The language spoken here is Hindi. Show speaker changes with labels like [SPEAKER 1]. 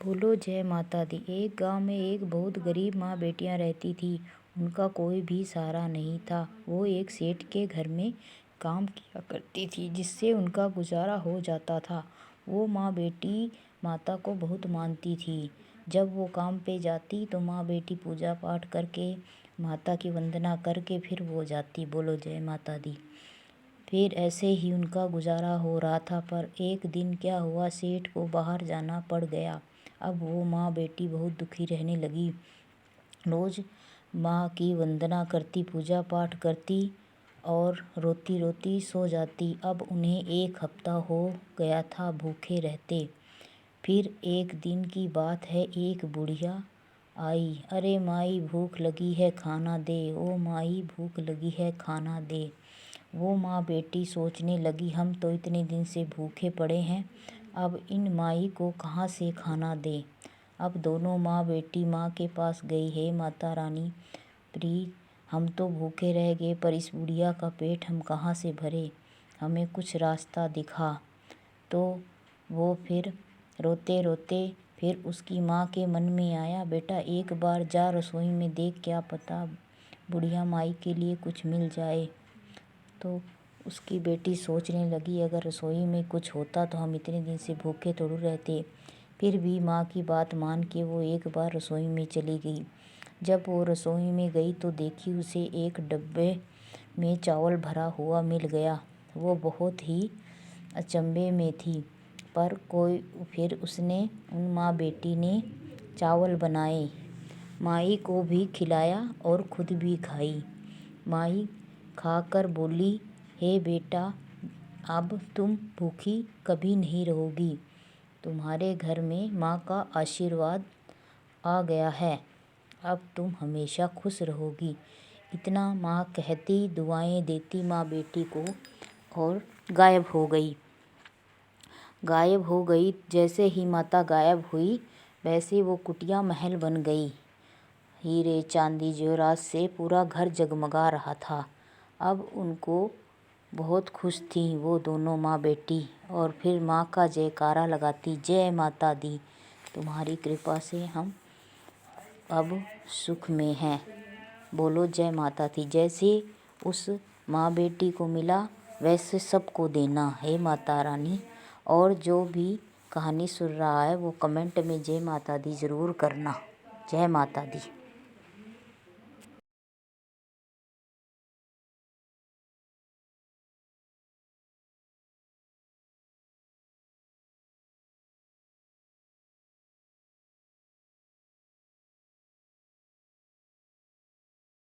[SPEAKER 1] बोलो जय माता दी। एक गांव में एक बहुत गरीब माँ बेटियां रहती थी। उनका कोई भी सहारा नहीं था। वो एक सेठ के घर में काम किया करती थी, जिससे उनका गुजारा हो जाता था। वो माँ बेटी माता को बहुत मानती थी। जब वो काम पे जाती तो माँ बेटी पूजा पाठ करके, माता की वंदना करके फिर वो जाती। बोलो जय माता दी। फिर ऐसे ही उनका गुजारा हो रहा था। पर एक दिन क्या हुआ, सेठ को बाहर जाना पड़ गया। अब वो माँ बेटी बहुत दुखी रहने लगी। रोज़ माँ की वंदना करती, पूजा पाठ करती और रोती रोती सो जाती। अब उन्हें एक हफ्ता हो गया था भूखे रहते। फिर एक दिन की बात है, एक बुढ़िया आई। अरे माई भूख लगी है खाना दे, ओ माई भूख लगी है खाना दे। वो माँ बेटी सोचने लगी, हम तो इतने दिन से भूखे पड़े हैं, अब इन माई को कहाँ से खाना दें। अब दोनों माँ बेटी माँ के पास गई। हे माता रानी प्लीज, हम तो भूखे रह गए, पर इस बुढ़िया का पेट हम कहाँ से भरे, हमें कुछ रास्ता दिखा। तो वो फिर रोते रोते फिर उसकी माँ के मन में आया, बेटा एक बार जा रसोई में देख, क्या पता बुढ़िया माई के लिए कुछ मिल जाए। तो उसकी बेटी सोचने लगी, अगर रसोई में कुछ होता तो हम इतने दिन से भूखे थोड़ू रहते। फिर भी माँ की बात मान के वो एक बार रसोई में चली गई। जब वो रसोई में गई तो देखी उसे एक डब्बे में चावल भरा हुआ मिल गया। वो बहुत ही अचंभे में थी। पर फिर उसने उन माँ बेटी ने चावल बनाए, माई को भी खिलाया और खुद भी खाई। माई खाकर बोली, हे बेटा, अब तुम भूखी कभी नहीं रहोगी। तुम्हारे घर में माँ का आशीर्वाद आ गया है, अब तुम हमेशा खुश रहोगी। इतना माँ कहती, दुआएं देती माँ बेटी को और गायब हो गई। जैसे ही माता गायब हुई, वैसे वो कुटिया महल बन गई। हीरे चांदी जेवरात से पूरा घर जगमगा रहा था। अब उनको बहुत खुश थी वो दोनों माँ बेटी, और फिर माँ का जयकारा लगाती, जय माता दी, तुम्हारी कृपा से हम अब सुख में हैं। बोलो जय माता दी। जैसे उस माँ बेटी को मिला वैसे सबको देना, हे माता रानी। और जो भी कहानी सुन रहा है वो कमेंट में जय माता दी ज़रूर करना। जय माता दी।